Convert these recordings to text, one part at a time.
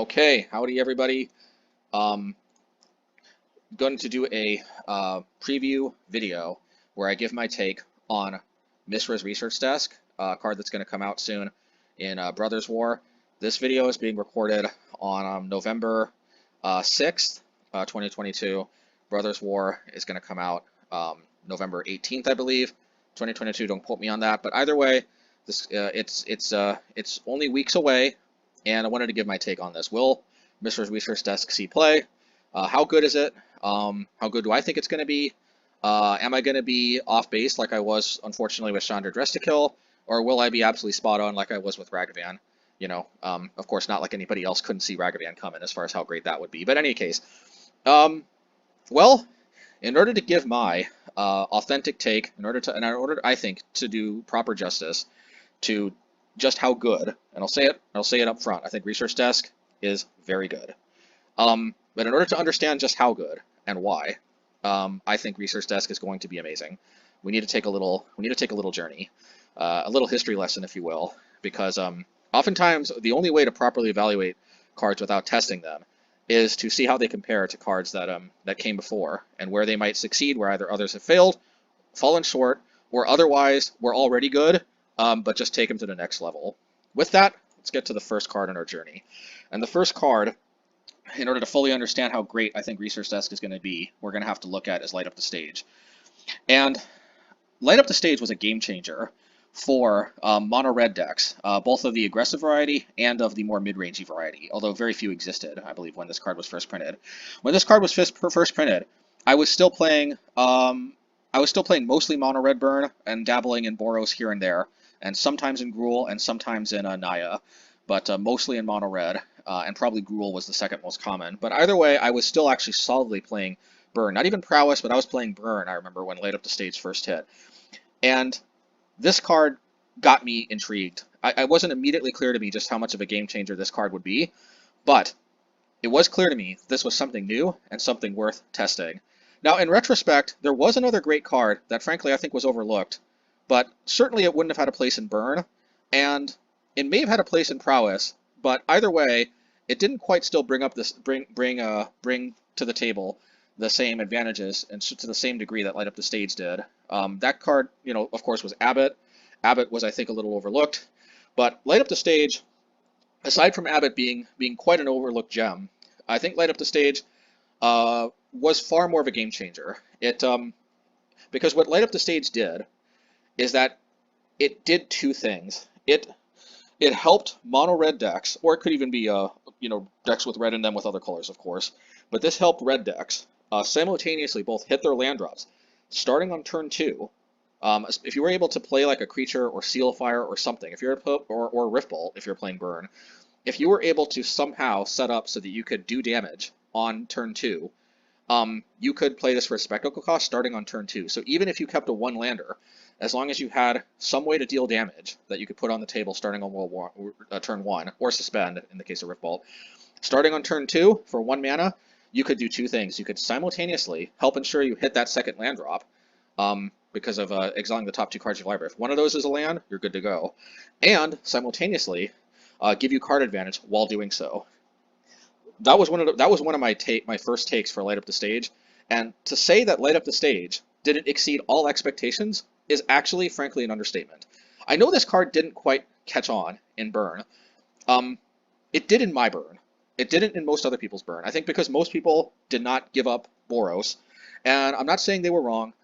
Okay, howdy everybody. Um, Going to do a preview video where I give my take on Mishra's Research Desk, a card that's going to come out soon in Brothers War. This video is being recorded on November 6th, 2022. Brothers War is going to come out November 18th, I believe, 2022. Don't quote me on that, but either way, this it's only weeks away, and I wanted to give my take on this. Will Mishra's Research Desk see play? How good is it? How good do I think it's going to be? Am I going to be off base like I was, unfortunately, with Chandra Dress to Kill? Or will I be absolutely spot on like I was with Ragavan? You know, of course, not like anybody else couldn't see Ragavan coming as far as how great that would be. But in any case, well, in order to give my authentic take, in order, I think, to do proper justice to just how good, and I'll say it up front, I think Research Desk is very good. But in order to understand just how good and why, I think Research Desk is going to be amazing. We need to take a little journey, a little history lesson, if you will, because oftentimes the only way to properly evaluate cards without testing them is to see how they compare to cards that came before and where they might succeed, where either others have failed, fallen short, or otherwise were already good, but just take them to the next level. With that, let's get to the first card in our journey. And the first card, in order to fully understand how great I think Research Desk is going to be, we're going to have to look at is Light Up the Stage. And Light Up the Stage was a game changer for mono-red decks, both of the aggressive variety and of the more mid-rangey variety, although very few existed, I believe, when this card was first printed. When this card was first printed, I was still playing mostly mono-red burn and dabbling in Boros here and there, and sometimes in Gruul and sometimes in Naya, but mostly in mono-red, and probably Gruul was the second most common. But either way, I was still actually solidly playing burn. Not even prowess, but I was playing burn, I remember, when Light Up the Stage first hit. And this card got me intrigued. I wasn't immediately clear to me just how much of a game changer this card would be, but it was clear to me this was something new and something worth testing. Now, in retrospect, there was another great card that, frankly, I think was overlooked, but certainly it wouldn't have had a place in burn, and it may have had a place in prowess, but either way, it didn't quite still bring to the table the same advantages and to the same degree that Light Up the Stage did. That card, of course, was Abbott. Abbott was, I think, a little overlooked, but Light Up the Stage, aside from Abbott being quite an overlooked gem, I think Light Up the Stage was far more of a game changer. Because what Light Up the Stage did is that it did two things. It helped mono-red decks, or it could even be decks with red in them with other colors, of course. But this helped red decks simultaneously both hit their land drops, starting on turn 2. If you were able to play like a creature or Seal of Fire or something, if you're or Rift Bolt if you're playing burn, if you were able to somehow set up so that you could do damage on turn 2, you could play this for a spectacle cost starting on turn 2. So even if you kept a one-lander, as long as you had some way to deal damage that you could put on the table starting on turn 1, or suspend in the case of Rift Bolt, starting on turn 2 for 1 mana, you could do two things. You could simultaneously help ensure you hit that second land drop because of exiling the top 2 cards of your library. If one of those is a land, you're good to go. And simultaneously give you card advantage while doing so. That was one of my first takes for Light Up the Stage, and to say that Light Up the Stage didn't exceed all expectations is actually, frankly, an understatement. I know this card didn't quite catch on in burn. It did in my burn. It didn't in most other people's burn. I think because most people did not give up Boros, and I'm not saying they were wrong,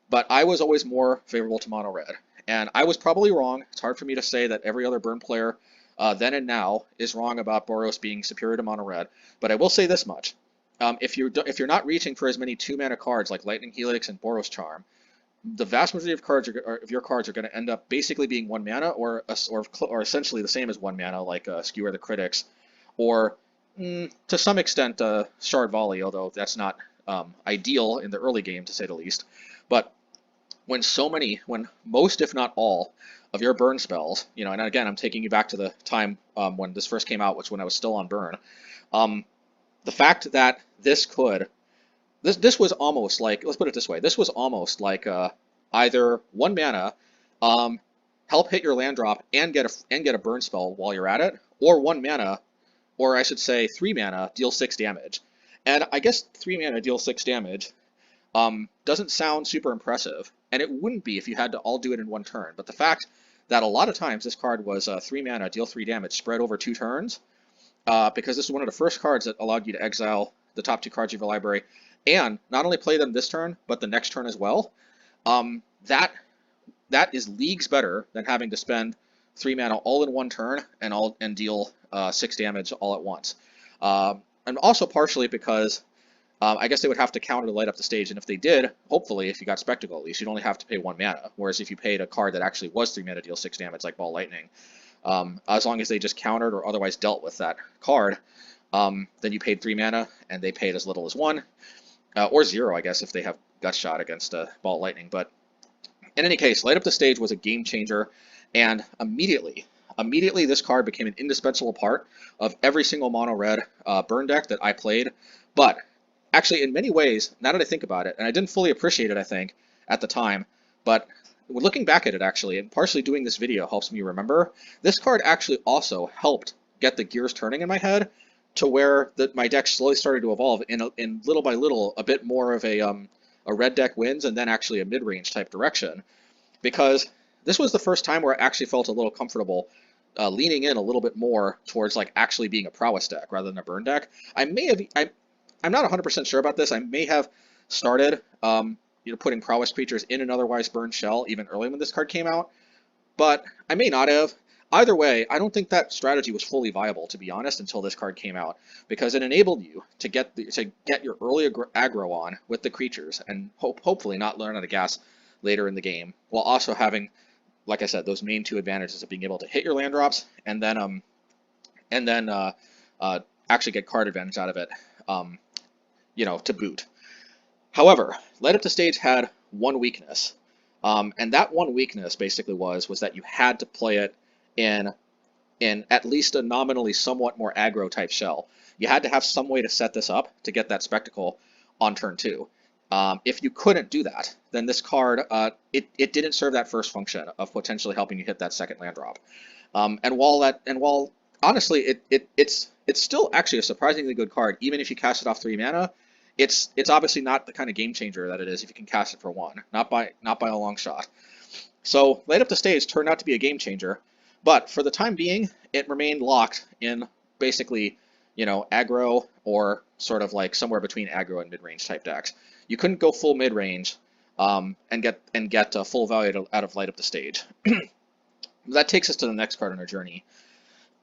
but I was always more favorable to mono-red, and I was probably wrong. It's hard for me to say that every other burn player then and now is wrong about Boros being superior to mono-red, but I will say this much. If you're not reaching for as many 2-mana cards like Lightning Helix and Boros Charm, the vast majority of your cards are going to end up basically being 1 mana or essentially the same as 1 mana, like Skewer the Critics, or to some extent Shard Volley, although that's not ideal in the early game to say the least. But when most, if not all, of your burn spells, and again, I'm taking you back to the time when this first came out, which when I was still on burn, the fact that this was almost like, let's put it this way, this was almost like either 1 mana, help hit your land drop and get a burn spell while you're at it, or 1 mana, or I should say 3 mana, deal 6 damage. And I guess 3 mana, deal 6 damage doesn't sound super impressive, and it wouldn't be if you had to all do it in one turn. But the fact that a lot of times this card was 3 mana, deal 3 damage, spread over 2 turns, because this is one of the first cards that allowed you to exile the top 2 cards of your library, and not only play them this turn, but the next turn as well, that is leagues better than having to spend 3 mana all in one turn and deal 6 damage all at once. And also partially because I guess they would have to counter to light up the stage, and if they did, hopefully, if you got Spectacle at least, you'd only have to pay 1 mana, whereas if you paid a card that actually was 3 mana, deal 6 damage, like Ball Lightning, as long as they just countered or otherwise dealt with that card, then you paid 3 mana, and they paid as little as 1, or 0, I guess, if they have Gut Shot against Ball Lightning. But in any case, Light Up the Stage was a game changer, and immediately this card became an indispensable part of every single mono-red burn deck that I played. But actually, in many ways, now that I think about it, and I didn't fully appreciate it, I think, at the time, but looking back at it, actually, and partially doing this video helps me remember, this card actually also helped get the gears turning in my head to where my deck slowly started to evolve in little by little a bit more of a red deck wins, and then actually a mid-range type direction, because this was the first time where I actually felt a little comfortable leaning in a little bit more towards like actually being a prowess deck rather than a burn deck. I'm not 100% sure about this. I may have started putting prowess creatures in an otherwise burned shell even early when this card came out, but I may not have. Either way, I don't think that strategy was fully viable, to be honest, until this card came out, because it enabled you to get your early aggro on with the creatures and hopefully not learn out of gas later in the game, while also having, like I said, those main 2 advantages of being able to hit your land drops and then actually get card advantage out of it, to boot. However, Light Up the Stage had one weakness, and that one weakness basically was that you had to play it in at least a nominally somewhat more aggro type shell. You had to have some way to set this up to get that Spectacle on turn 2. If you couldn't do that, then this card, it didn't serve that first function of potentially helping you hit that second land drop. And while honestly it's still actually a surprisingly good card, even if you cast it off 3 mana, it's obviously not the kind of game changer that it is if you can cast it for 1, not by a long shot. So Light Up the Stage turned out to be a game changer, but for the time being, it remained locked in basically, aggro or sort of like somewhere between aggro and mid-range type decks. You couldn't go full mid-range and get full value out of Light Up the Stage. That takes us to the next card on our journey,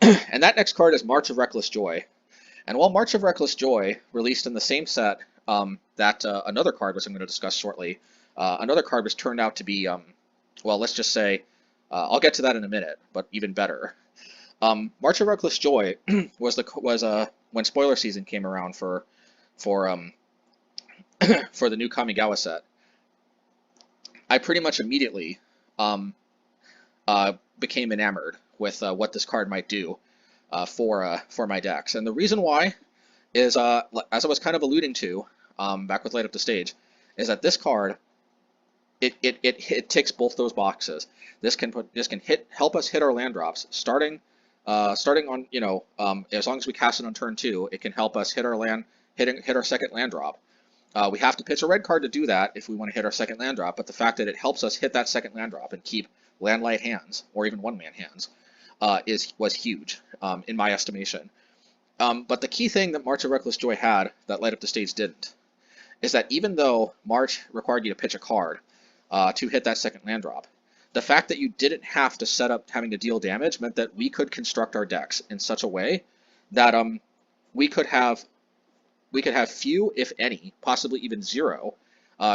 and that next card is March of Reckless Joy. And while March of Reckless Joy released in the same set that another card, which I'm going to discuss shortly, another card was turned out to be, well, let's just say, I'll get to that in a minute, but even better. March of Reckless Joy was when spoiler season came around for the new Kamigawa set. I pretty much immediately became enamored with what this card might do for my decks, and the reason why is, as I was kind of alluding to back with Light Up the Stage, is that this card it ticks both those boxes. This can help us hit our land drops starting on as long as we cast it on turn 2. It can help us hit our second land drop. We have to pitch a red card to do that if we want to hit our second land drop, but the fact that it helps us hit that second land drop and keep land light hands or even 1-man hands was huge in my estimation. But the key thing that March of Reckless Joy had that Light Up the Stage didn't is that even though March required you to pitch a card to hit that second land drop, the fact that you didn't have to set up having to deal damage meant that we could construct our decks in such a way that we could have few, if any, possibly even 0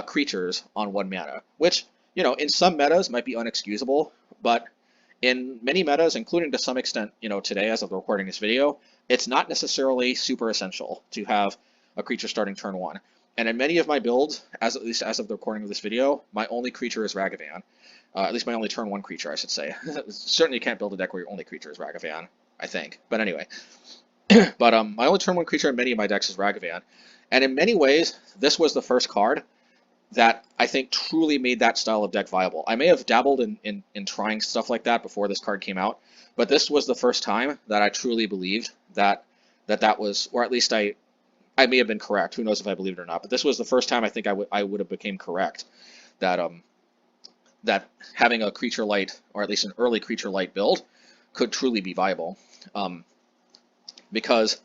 creatures on 1 mana, which in some metas might be unexcusable, but in many metas, including to some extent today as of recording this video, it's not necessarily super essential to have a creature starting turn 1. And in many of my builds, at least as of the recording of this video, my only creature is Ragavan. At least my only turn 1 creature, I should say. Certainly you can't build a deck where your only creature is Ragavan, I think. But anyway. But my only turn 1 creature in many of my decks is Ragavan. And in many ways, this was the first card that I think truly made that style of deck viable. I may have dabbled in trying stuff like that before this card came out, but this was the first time that I truly believed that that was, or at least I may have been correct. Who knows if I believe it or not? But this was the first time I think I would have became correct that that having a creature light, or at least an early creature light build, could truly be viable. Because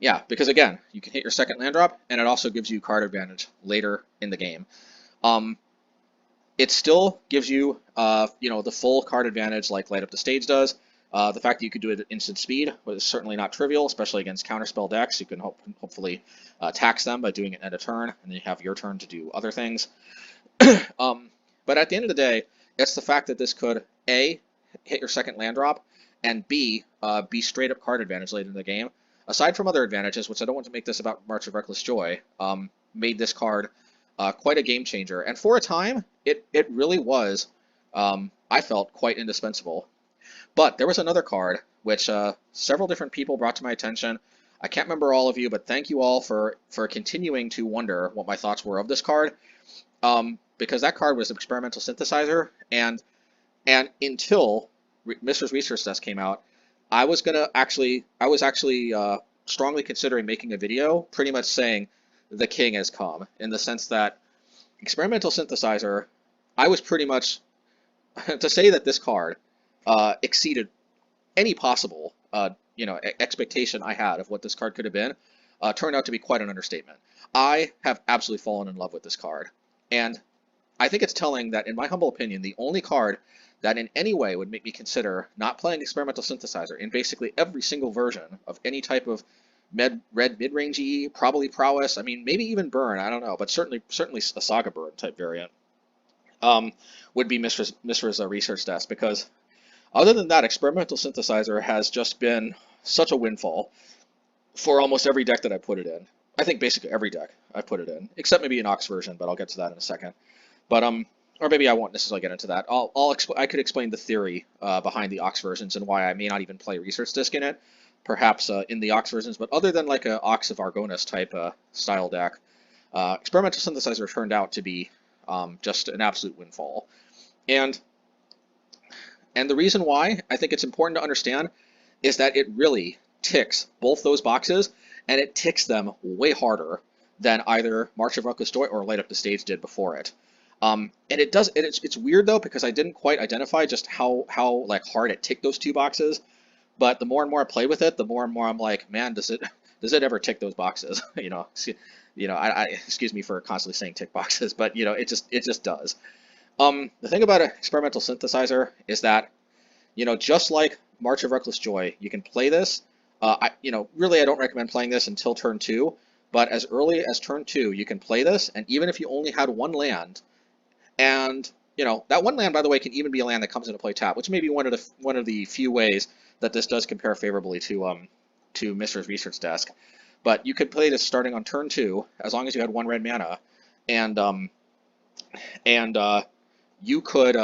again, you can hit your second land drop, and it also gives you card advantage later in the game. It still gives you, the full card advantage like Light Up the Stage does. The fact that you could do it at instant speed was certainly not trivial, especially against counterspell decks. You can hopefully tax them by doing it at a turn, and then you have your turn to do other things. But at the end of the day, it's the fact that this could A, hit your second land drop, and B, be straight up card advantage later in the game. Aside from other advantages, which I don't want to make this about March of Reckless Joy, made this card quite a game changer. And for a time, it really was, I felt, quite indispensable. But there was another card which several different people brought to my attention. I can't remember all of you, but thank you all for continuing to wonder what my thoughts were of this card. Because that card was an Experimental Synthesizer, and until Mishra's Research Desk came out, I was actually strongly considering making a video pretty much saying the king has come, in the sense that Experimental Synthesizer, I was pretty much to say that this card exceeded any possible expectation I had of what this card could have been, turned out to be quite an understatement. I have absolutely fallen in love with this card, and I think it's telling that, in my humble opinion, the only card that in any way would make me consider not playing Experimental Synthesizer in basically every single version of any type of red midrange, probably prowess, I mean, maybe even burn, I don't know, but certainly a saga burn type variant, would be Mishra's Research Desk, because other than that, Experimental Synthesizer has just been such a windfall for almost every deck that I put it in. I think basically every deck I put it in, except maybe an Ox version, but I'll get to that in a second. But or maybe I won't necessarily get into that. I could explain the theory behind the Ox versions and why I may not even play Research Disc in it, perhaps in the Ox versions. But other than like a Ox of Argonis type style deck, Experimental Synthesizer turned out to be just an absolute windfall. And the reason why I think it's important to understand is that it really ticks both those boxes, and it ticks them way harder than either March of Reckless Joy or Light Up the Stage did before it. And it's weird though, because I didn't quite identify just how like hard it ticked those two boxes. But the more and more I play with it, the more and more I'm like, man, does it ever tick those boxes? Excuse me for constantly saying tick boxes, but it just does. The thing about an Experimental Synthesizer is that, just like March of Reckless Joy, you can play this. Really I don't recommend playing this until turn 2, but as early as turn 2, you can play this, and even if you only had one land, and that one land, by the way, can even be a land that comes into play tap, which may be one of the few ways that this does compare favorably to Mishra's Research Desk. But you could play this starting on turn 2, as long as you had one red mana, and you could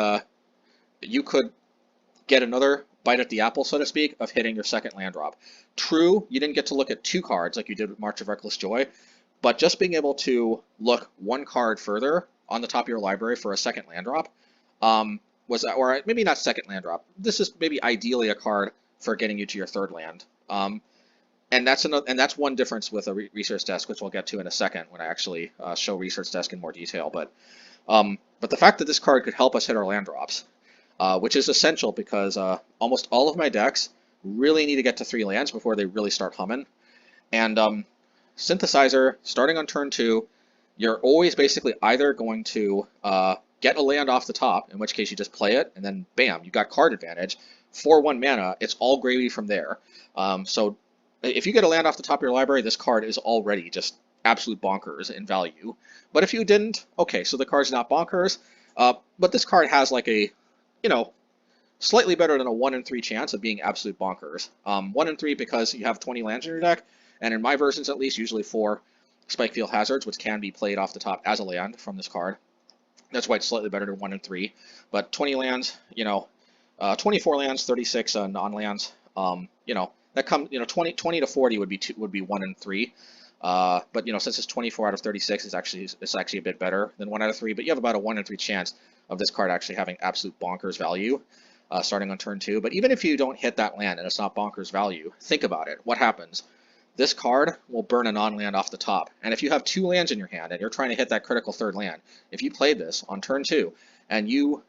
get another bite at the apple, so to speak, of hitting your second land drop. True, you didn't get to look at 2 cards like you did with March of Reckless Joy, but just being able to look 1 card further on the top of your library for a second land drop or maybe not second land drop. This is maybe ideally a card for getting you to your 3rd land. And that's one difference with a Research Desk, which we'll get to in a second when I actually show Research Desk in more detail. But the fact that this card could help us hit our land drops, which is essential because almost all of my decks really need to get to 3 lands before they really start humming. And Synthesizer, starting on turn 2, you're always basically either going to get a land off the top, in which case you just play it, and then bam, you got card advantage. For 1 mana, it's all gravy from there. So if you get a land off the top of your library, this card is already just absolute bonkers in value. But if you didn't, okay, so the card's not bonkers, but this card has like a, slightly better than a 1 in 3 chance of being absolute bonkers. 1 in 3 because you have 20 lands in your deck, and in my versions at least, usually 4 Spikefield Hazards, which can be played off the top as a land from this card. That's why it's slightly better than 1 in 3. But 20 lands, 24 lands, 36 non-lands, that comes, 20 to 40 would be 1 in 3. But since it's 24 out of 36, it's actually a bit better than 1 out of 3. But you have about a 1 in 3 chance of this card actually having absolute bonkers value starting on turn 2. But even if you don't hit that land and it's not bonkers value, think about it. What happens? this card will burn a non-land off the top. And if you have 2 lands in your hand and you're trying to hit that critical 3rd land, if you played this on turn 2 and you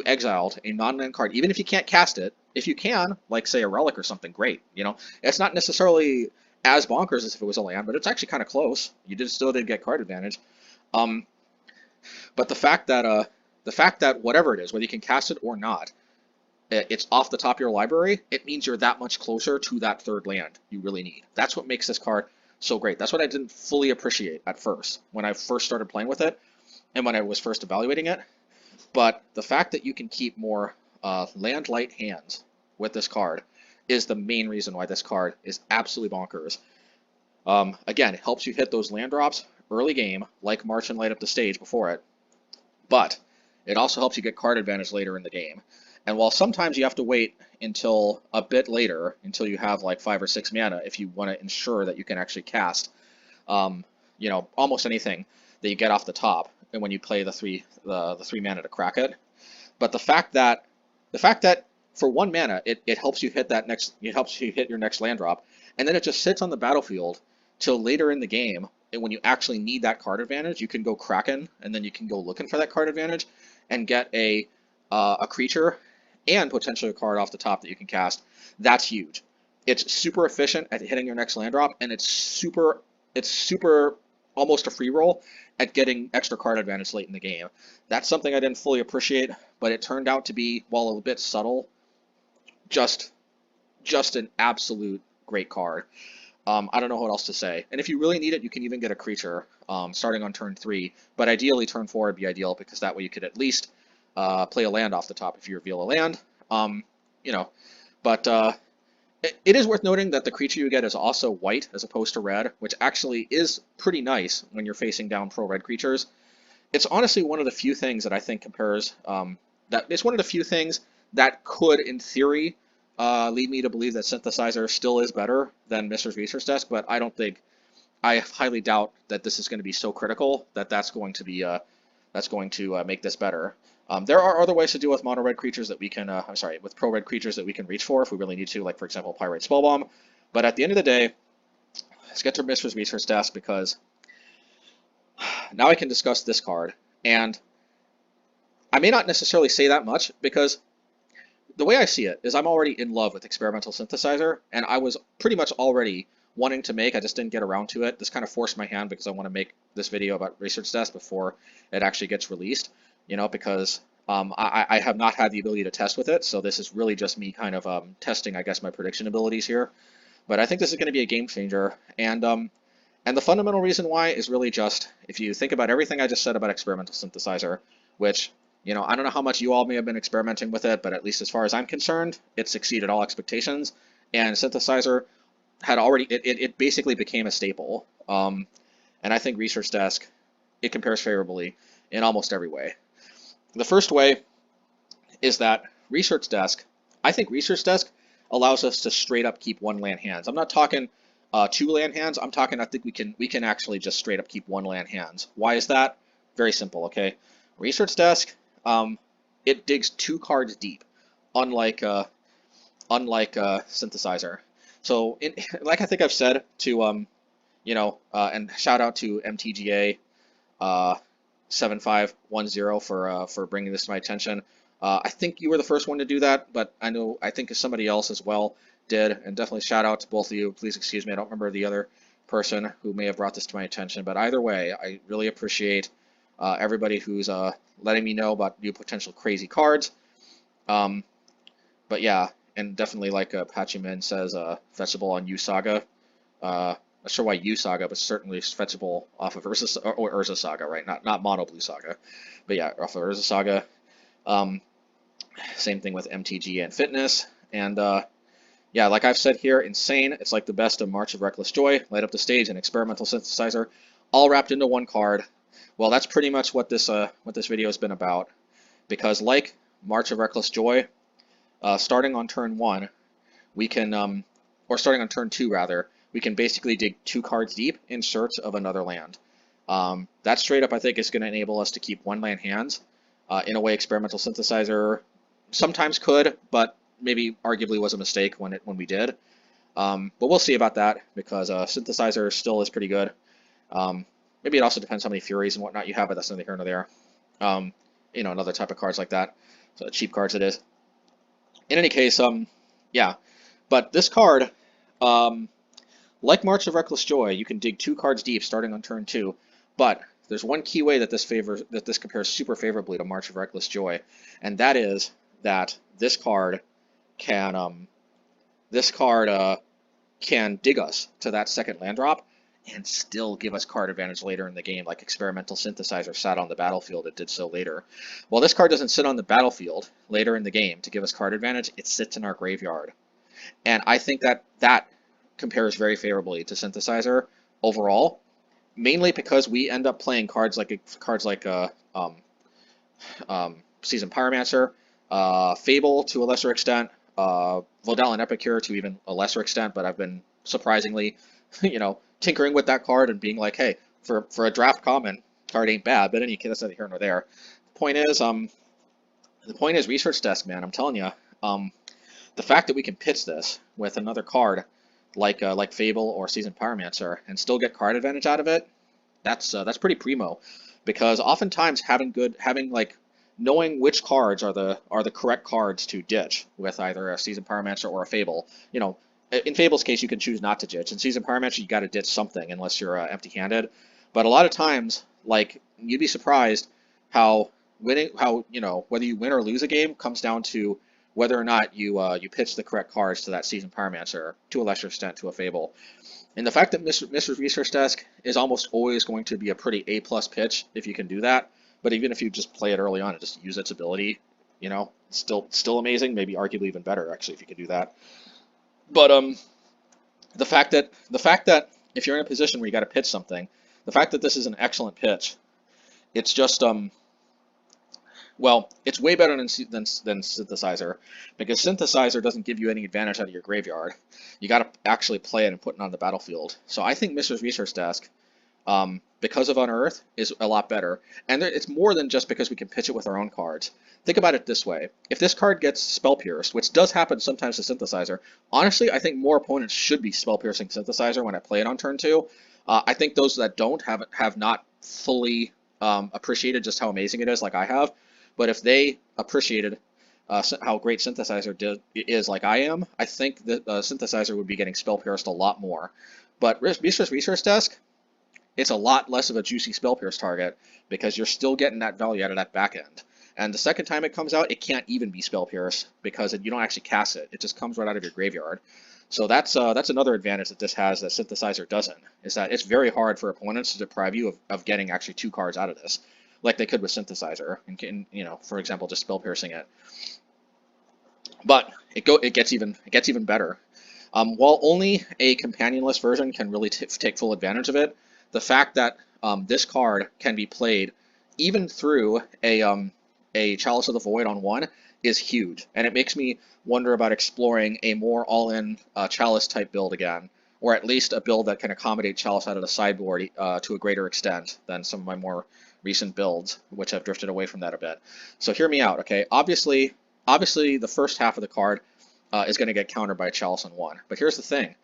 exiled a non-land card, even if you can't cast it, if you can, like say a relic or something, great. You know, it's not necessarily as bonkers as if it was a land, but it's actually kind of close. You still did get card advantage. But the fact that whatever it is, whether you can cast it or not, it's off the top of your library, it means you're that much closer to that 3rd land you really need. That's what makes this card so great. That's what I didn't fully appreciate at first when I first started playing with it and when I was first evaluating it. But the fact that you can keep more land light hands with this card is the main reason why this card is absolutely bonkers. Again, it helps you hit those land drops early game, like March and light up the stage before it, but it also helps you get card advantage later in the game. And while sometimes you have to wait until a bit later, until you have like 5 or 6 mana, if you want to ensure that you can actually cast, you know, almost anything that you get off the top, and when you play the 3 mana to crack it. But the fact that for 1 mana, it helps you hit your next land drop, and then it just sits on the battlefield till later in the game. And when you actually need that card advantage, you can go cracking, and then you can go looking for that card advantage and get a creature and potentially a card off the top that you can cast. That's huge. It's super efficient at hitting your next land drop, and it's super almost a free roll at getting extra card advantage late in the game. That's something I didn't fully appreciate, but it turned out to be, while a bit subtle, just an absolute great card. I don't know what else to say. And if you really need it, you can even get a creature starting on turn 3, but ideally turn 4 would be ideal, because that way you could at least play a land off the top if you reveal a land. You know, but it is worth noting that the creature you get is also white as opposed to red, which actually is pretty nice when you're facing down pro-red creatures. It's honestly one of the few things that I think compares, it's one of the few things that could, in theory, lead me to believe that Synthesizer still is better than Mishra's Research Desk, but I highly doubt that this is going to be so critical that that's going to make this better. There are other ways to deal with mono-red creatures that we can, with pro-red creatures that we can reach for if we really need to, like, for example, Pyrite Spellbomb. But at the end of the day, let's get to Mishra's Research Desk, because now I can discuss this card. And I may not necessarily say that much, because the way I see it is I'm already in love with Experimental Synthesizer, and I was pretty much already wanting to make, I just didn't get around to it. This kind of forced my hand, because I want to make this video about Research Desk before it actually gets released. You know, because I have not had the ability to test with it, so this is really just me kind of testing, I guess, my prediction abilities here. But I think this is going to be a game changer, and the fundamental reason why is really just, if you think about everything I just said about Experimental Synthesizer, which, you know, I don't know how much you all may have been experimenting with it, but at least as far as I'm concerned, it's exceeded all expectations, and Synthesizer had already, it basically became a staple, and I think Research Desk, it compares favorably in almost every way. The first way is that Research Desk, I think Research Desk allows us to straight up keep 1 land hands. I'm not talking 2 land hands. I'm talking, I think we can actually just straight up keep 1 land hands. Why is that? Very simple, okay? Research Desk, it digs 2 cards deep, unlike Synthesizer. So, like I think I've said to, you know, and shout out to MTGA, 7510 for bringing this to my attention. I think you were the first one to do that, but I think somebody else as well did, and definitely shout out to both of you. Please excuse me, I don't remember the other person who may have brought this to my attention, but either way, I really appreciate everybody who's letting me know about new potential crazy cards. But yeah, and definitely, like Patchyman says, fetchable on U-Saga. Not sure why U-Saga, but certainly fetchable off of Urza Saga, right? Not Mono Blue Saga, but yeah, off of Urza Saga. Same thing with MTG and Fitness, and yeah, like I've said here, Insane. It's like the best of March of Reckless Joy, Light Up the Stage, and Experimental Synthesizer, all wrapped into 1 card. Well, that's pretty much what this video has been about, because like March of Reckless Joy, starting on turn 1, we can, or starting on turn 2 rather, we can basically dig 2 cards deep in search of another land. That straight up, I think, is going to enable us to keep 1 land hands. In a way, Experimental Synthesizer sometimes could, but maybe arguably was a mistake when we did. But we'll see about that because Synthesizer still is pretty good. Maybe it also depends how many Furies and whatnot you have, but that's neither here nor there. And other type of cards like that. So cheap cards it is. In any case, yeah. But this card, like March of Reckless Joy, you can dig 2 cards deep starting on turn 2. But there's one key way that this compares super favorably to March of Reckless Joy, and that is that this card can dig us to that second land drop and still give us card advantage later in the game, like Experimental Synthesizer sat on the battlefield. It did so later. Well, this card doesn't sit on the battlefield later in the game to give us card advantage. It sits in our graveyard. And I think that compares very favorably to Synthesizer overall, mainly because we end up playing cards like Seasoned Pyromancer, Fable to a lesser extent, Vodal and Epicure to even a lesser extent, but I've been surprisingly, tinkering with that card and being like, hey, for a draft common, card ain't bad, but any case, that's neither here nor there. The point is Research Desk, man. I'm telling you, the fact that we can pitch this with another card like Fable or Seasoned Pyromancer and still get card advantage out of it, that's pretty primo, because oftentimes knowing which cards are the correct cards to ditch with either a Seasoned Pyromancer or a Fable. In Fable's case, you can choose not to ditch. In Seasoned Pyromancer, you got to ditch something unless you're empty-handed. But a lot of times, you'd be surprised how whether you win or lose a game comes down to whether or not you pitch the correct cards to that Seasoned Pyromancer, to a lesser extent to a Fable. And the fact that Mr. Research Desk is almost always going to be a pretty A+ pitch if you can do that. But even if you just play it early on and just use its ability, still amazing. Maybe arguably even better actually if you could do that. But the fact that if you're in a position where you got to pitch something, the fact that this is an excellent pitch, it's just it's way better than Synthesizer, because Synthesizer doesn't give you any advantage out of your graveyard. You got to actually play it and put it on the battlefield. So I think Mr. Research Desk, because of Unearth, is a lot better. And it's more than just because we can pitch it with our own cards. Think about it this way. If this card gets Spell Pierced, which does happen sometimes to Synthesizer, honestly, I think more opponents should be Spell Piercing Synthesizer when I play it on turn 2. I think those that don't have not fully appreciated just how amazing it is like I have. But if they appreciated how great Synthesizer is like I am, I think that Synthesizer would be getting Spell Pierced a lot more. But Mishra's Research Desk, it's a lot less of a juicy Spell Pierce target because you're still getting that value out of that back end. And the second time it comes out, it can't even be Spell Pierce because you don't actually cast it. It just comes right out of your graveyard. So that's another advantage that this has that Synthesizer doesn't, is that it's very hard for opponents to deprive you of getting actually 2 cards out of this, like they could with Synthesizer, and for example, just Spell Piercing it. But it gets even better. While only a companionless version can really take full advantage of it, the fact that this card can be played even through a Chalice of the Void on 1 is huge, and it makes me wonder about exploring a more all-in Chalice type build again, or at least a build that can accommodate Chalice out of the sideboard to a greater extent than some of my more recent builds, which have drifted away from that a bit. So hear me out, okay? Obviously the first half of the card is going to get countered by a Chalice on 1, but here's the thing.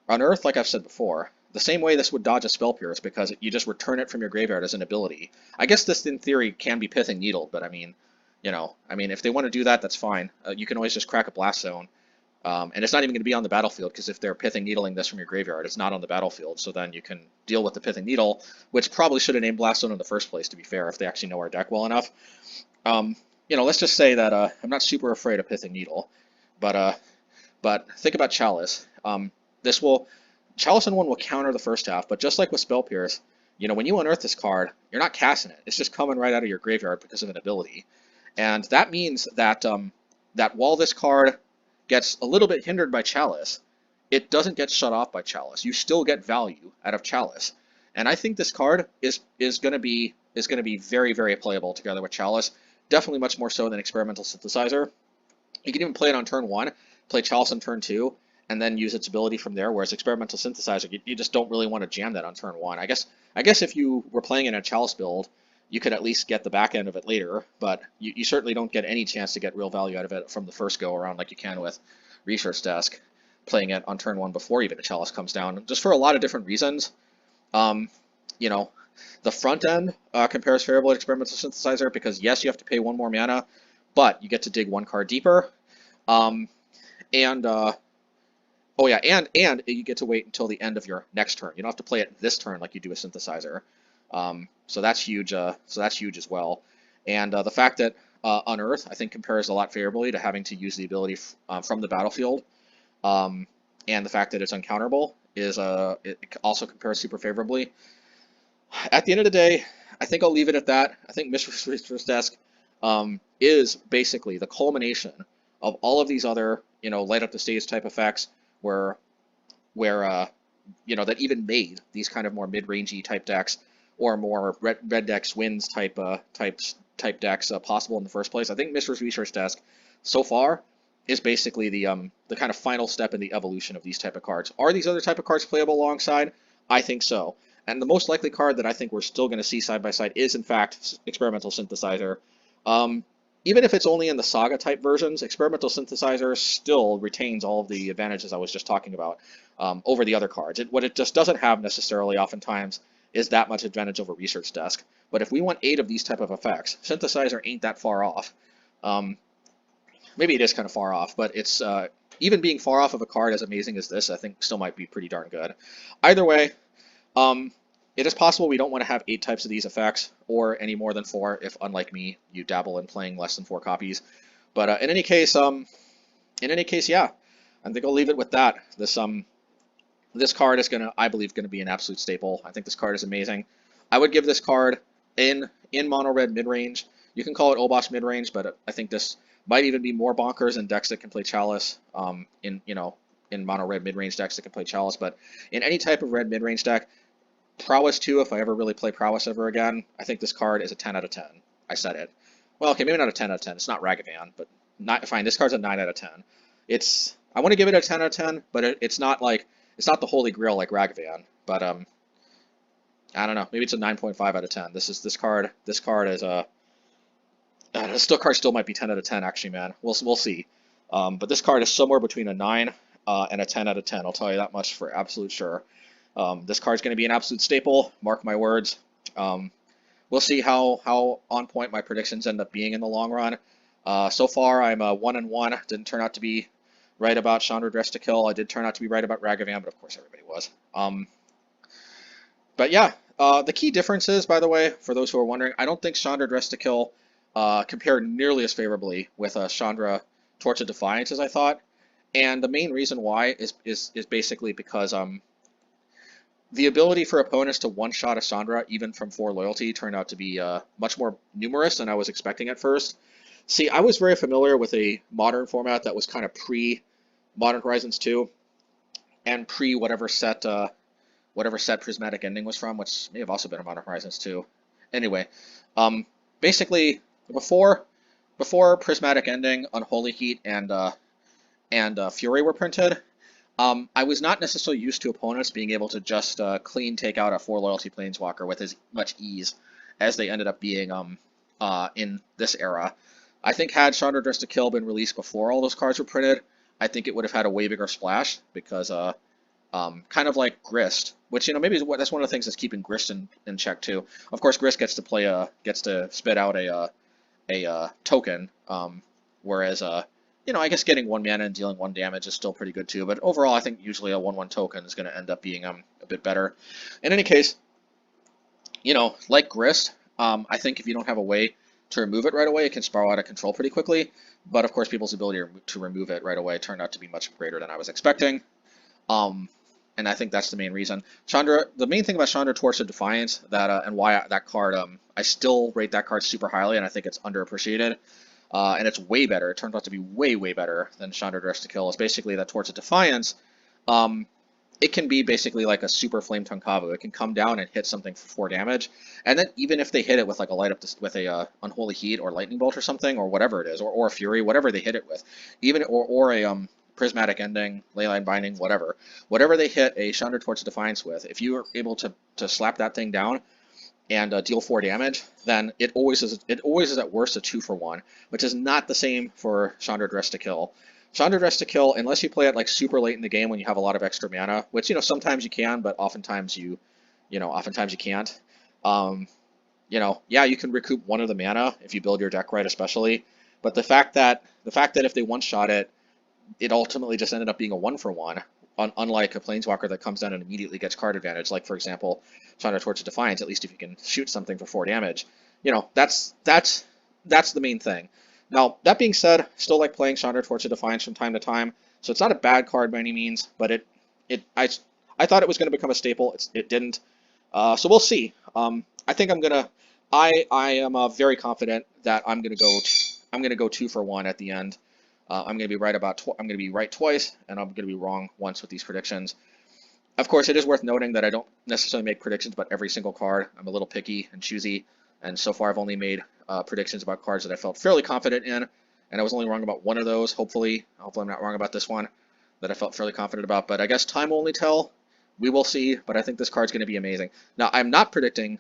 Unearth, like I've said before, the same way this would dodge a Spell Pierce, because you just return it from your graveyard as an ability. I guess this, in theory, can be Pithing Needle, but I mean, if they want to do that, that's fine. You can always just crack a Blast Zone, and it's not even going to be on the battlefield, because if they're Pithing Needling this from your graveyard, it's not on the battlefield, so then you can deal with the Pithing Needle, which probably should have named Blast Zone in the first place, to be fair, if they actually know our deck well enough. Let's just say that I'm not super afraid of Pithing Needle, but think about Chalice. Chalice on 1 will counter the first half, but just like with Spell Pierce, when you unearth this card, you're not casting it. It's just coming right out of your graveyard because of an ability. And that means that that while this card gets a little bit hindered by Chalice, it doesn't get shut off by Chalice. You still get value out of Chalice. And I think this card is going to be very, very playable together with Chalice. Definitely much more so than Experimental Synthesizer. You can even play it on turn 1, play Chalice on turn 2, and then use its ability from there, whereas Experimental Synthesizer, you just don't really want to jam that on turn 1. I guess if you were playing in a Chalice build, you could at least get the back end of it later, but you certainly don't get any chance to get real value out of it from the first go around like you can with Research Desk. playing it on turn 1 before even a Chalice comes down, just for a lot of different reasons. You know, the front end compares favorably to Experimental Synthesizer because yes, you have to pay 1 more mana, but you get to dig 1 card deeper. And oh yeah, and you get to wait until the end of your next turn. You don't have to play it this turn like you do a Synthesizer. So that's huge. So that's huge as well. And the fact that Unearth, I think, compares a lot favorably to having to use the ability from the battlefield, and the fact that it's uncounterable is it also compares super favorably. At the end of the day, I think I'll leave it at that. I think Mishra's Desk is basically the culmination of all of these other, light up the stage type effects where that even made these kind of more mid-rangey type decks or more red decks wins type decks possible in the first place. I think Mishra's Research Desk so far is basically the kind of final step in the evolution of these type of cards. Are these other type of cards playable alongside? I think so. And the most likely card that I think we're still going to see side by side is, in fact, Experimental Synthesizer. Even if it's only in the Saga type versions, Experimental Synthesizer still retains all of the advantages I was just talking about over the other cards. What it just doesn't have necessarily oftentimes is that much advantage over Research Desk. But if we want 8 of these type of effects, Synthesizer ain't that far off. Maybe it is kind of far off, but it's even being far off of a card as amazing as this, I think still might be pretty darn good. Either way, it is possible we don't want to have 8 types of these effects, or any more than 4, if unlike me, you dabble in playing less than 4 copies. But in any case, yeah, I think I'll leave it with that. This card is I believe, gonna be an absolute staple. I think this card is amazing. I would give this card in Mono-Red Midrange. You can call it Obosh Midrange, but I think this might even be more bonkers in decks that can play Chalice. In Mono-Red Midrange decks that can play Chalice, but in any type of red midrange deck. Prowess 2, if I ever really play Prowess ever again, I think this card is a 10 out of 10. I said it. Well, okay, maybe not a 10 out of 10. It's not Ragavan, but fine. This card's a 9 out of 10. I want to give it a 10 out of 10, but it's not the holy grail like Ragavan. But I don't know. Maybe it's a 9.5 out of 10. This card is a card still might be 10 out of 10 actually, man. We'll see. But this card is somewhere between a 9 and a 10 out of 10. I'll tell you that much for absolute sure. This card's going to be an absolute staple, mark my words. We'll see how on point my predictions end up being in the long run. So far, I'm 1-1. Didn't turn out to be right about Chandra Dressed to Kill. I did turn out to be right about Ragavan, but of course everybody was. But yeah, the key difference is, by the way, for those who are wondering, I don't think Chandra Dressed to Kill compared nearly as favorably with Chandra Torch of Defiance as I thought. And the main reason why is basically because the ability for opponents to one-shot a Chandra, even from 4 loyalty, turned out to be much more numerous than I was expecting at first. See, I was very familiar with a modern format that was kind of pre-Modern Horizons 2, and pre-whatever set Prismatic Ending was from, which may have also been a Modern Horizons 2. Anyway, basically, before Prismatic Ending, Unholy Heat, and Fury were printed, I was not necessarily used to opponents being able to just clean take out a 4 loyalty Planeswalker with as much ease as they ended up being in this era. I think had Chandra Dressed to Kill been released before all those cards were printed, I think it would have had a way bigger splash because kind of like Grist, which maybe that's one of the things that's keeping Grist in check too. Of course, Grist gets to spit out a token, whereas I guess getting 1 mana and dealing 1 damage is still pretty good too, but overall I think usually a 1/1 token is going to end up being a bit better. In any case, like Grist, I think if you don't have a way to remove it right away, it can spiral out of control pretty quickly, but of course people's ability to remove it right away turned out to be much greater than I was expecting. And I think that's the main reason. The main thing about Chandra Torch of Defiance, and why that card, I still rate that card super highly, and I think it's underappreciated. And it's way better. It turns out to be way, way better than Chandra Dressed to Kill. It's basically that Torch of Defiance. It can be basically like a super Flame Tongue Kavu. It can come down and hit something for 4 damage, and then even if they hit it with like a with a Unholy Heat or Lightning Bolt or something, or whatever it is, or a Fury, whatever they hit it with, even or a Prismatic Ending, Leyline Binding, whatever they hit a Chandra Torch of Defiance with, if you are able to slap that thing down and deal 4 damage, then it always is at worst a 2-for-1, which is not the same for Chandra Dressed to Kill. Chandra Dress to Kill, unless you play it like super late in the game when you have a lot of extra mana, which sometimes you can, but oftentimes oftentimes you can't. Um, yeah, you can recoup one of the mana if you build your deck right, especially. But the fact that if they one shot it, it ultimately just ended up being a 1-for-1, unlike a Planeswalker that comes down and immediately gets card advantage, like for example, Chandra Torch of Defiance. At least if you can shoot something for 4 damage, that's the main thing. Now that being said, still like playing Chandra Torch of Defiance from time to time, so it's not a bad card by any means, but I thought it was going to become a staple. It didn't. So we'll see. I think I am very confident that I'm gonna go 2-for-1 at the end. I'm gonna be right I'm gonna be right twice, and I'm gonna be wrong once with these predictions. Of course, it is worth noting that I don't necessarily make predictions about every single card. I'm a little picky and choosy, and so far I've only made predictions about cards that I felt fairly confident in, and I was only wrong about one of those. Hopefully I'm not wrong about this one that I felt fairly confident about. But I guess time will only tell. We will see. But I think this card's going to be amazing. Now, I'm not predicting.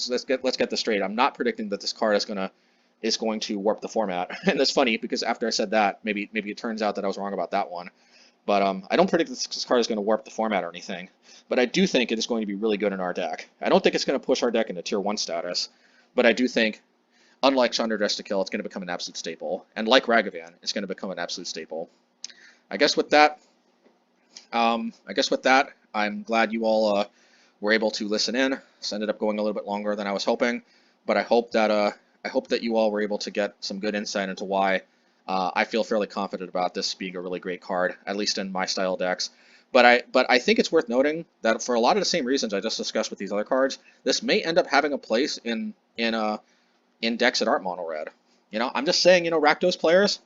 Let's get this straight. I'm not predicting that this card is going to warp the format. And it's funny because after I said that, maybe it turns out that I was wrong about that one. But I don't predict that this card is going to warp the format or anything. But I do think it is going to be really good in our deck. I don't think it's going to push our deck into Tier 1 status. But I do think, unlike Chandra Dress to Kill, it's going to become an absolute staple. And like Ragavan, it's going to become an absolute staple. I guess with that, I'm glad you all were able to listen in. This ended up going a little bit longer than I was hoping. But I hope that you all were able to get some good insight into why I feel fairly confident about this being a really great card, at least in my style decks. But I think it's worth noting that for a lot of the same reasons I just discussed with these other cards, this may end up having a place in decks that aren't mono-red. I'm just saying, Rakdos players,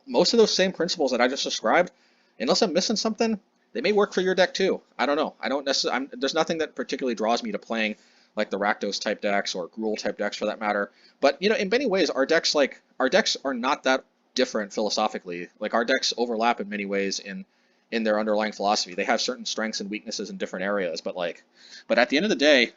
most of those same principles that I just described, unless I'm missing something, they may work for your deck too. I don't know. I don't necessarily. There's nothing that particularly draws me to playing like the Rakdos type decks or Gruul type decks for that matter. But in many ways, our decks are not that different philosophically. Like our decks overlap in many ways in their underlying philosophy. They have certain strengths and weaknesses in different areas. But at the end of the day,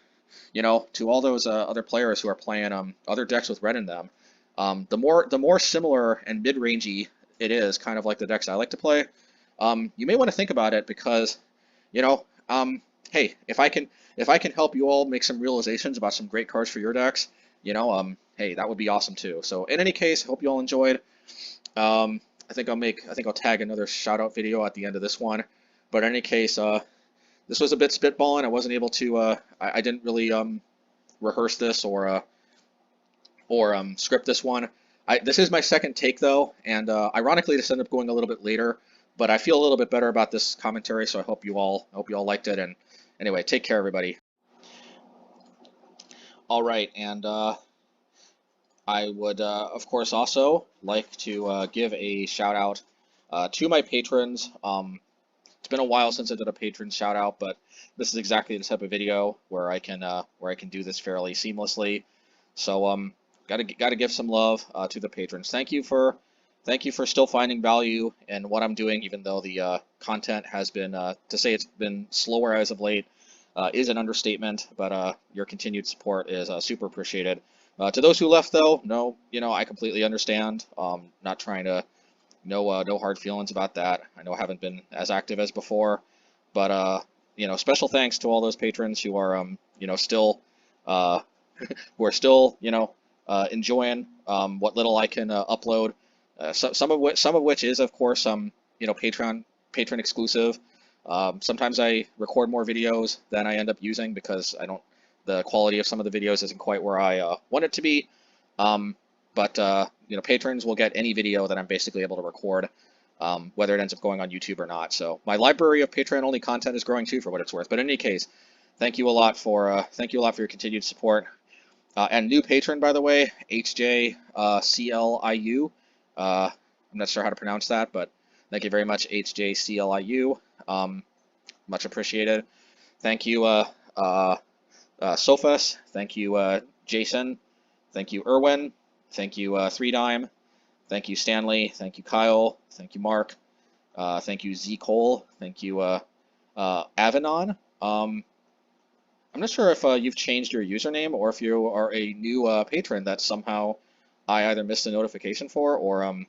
to all those other players who are playing other decks with red in them, the more similar and mid-rangey it is, kind of like the decks I like to play. You may want to think about it because, hey, if I can help you all make some realizations about some great cards for your decks, hey, that would be awesome too. So in any case, I hope you all enjoyed. I think I'll tag another shout out video at the end of this one. But in any case, this was a bit spitballing. I wasn't able to. I didn't really rehearse this or script this one. This is my second take though, and ironically, this ended up going a little bit later. But I feel a little bit better about this commentary, so I hope you all liked it. And anyway, take care, everybody. All right, and I would, of course, also like to give a shout out to my patrons. It's been a while since I did a patron shout out, but this is exactly the type of video where I can do this fairly seamlessly. So gotta give some love to the patrons. Thank you for still finding value in what I'm doing, even though the content has been, to say it's been slower as of late, is an understatement. But your continued support is super appreciated. To those who left, though, no, I completely understand. Not trying to, no hard feelings about that. I know I haven't been as active as before, but special thanks to all those patrons who are, still, enjoying what little I can upload. Some of which is, of course, patron exclusive. Sometimes I record more videos than I end up using because the quality of some of the videos isn't quite where I want it to be. But patrons will get any video that I'm basically able to record, whether it ends up going on YouTube or not. So my library of Patreon-only content is growing too, for what it's worth. But in any case, thank you a lot for your continued support. And new patron, by the way, HJCLIU. I'm not sure how to pronounce that, but thank you very much, HJCLIU. Much appreciated. Thank you, Sophus. Thank you, Jason. Thank you, Erwin. Thank you, Three Dime. Thank you, Stanley. Thank you, Kyle. Thank you, Mark. Thank you, Z Cole. Thank you, Avanon. I'm not sure if you've changed your username or if you are a new patron that somehow I either missed a notification for, or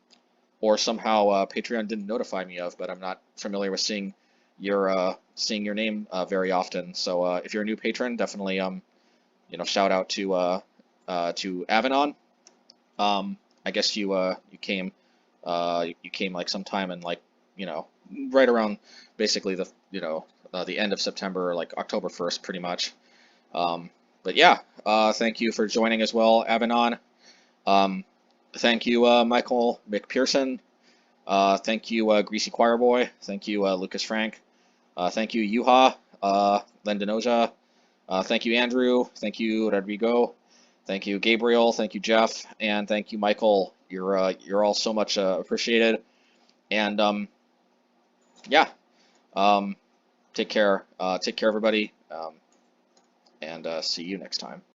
or somehow Patreon didn't notify me of, but I'm not familiar with seeing your name very often. So if you're a new patron, definitely shout out to Avanon. I guess you came like sometime in like right around basically the end of September, like October 1st, pretty much. Um, but yeah, thank you for joining as well, Avanon. Um, Thank you, Michael McPherson. Thank you, Greasy Choir Boy. Thank you, Lucas Frank. Thank you, Yuha, Lendinoja. Thank you, Andrew. Thank you, Rodrigo. Thank you, Gabriel. Thank you, Jeff. And thank you, Michael. You're all so much appreciated. And yeah, take care. Take care, everybody. And see you next time.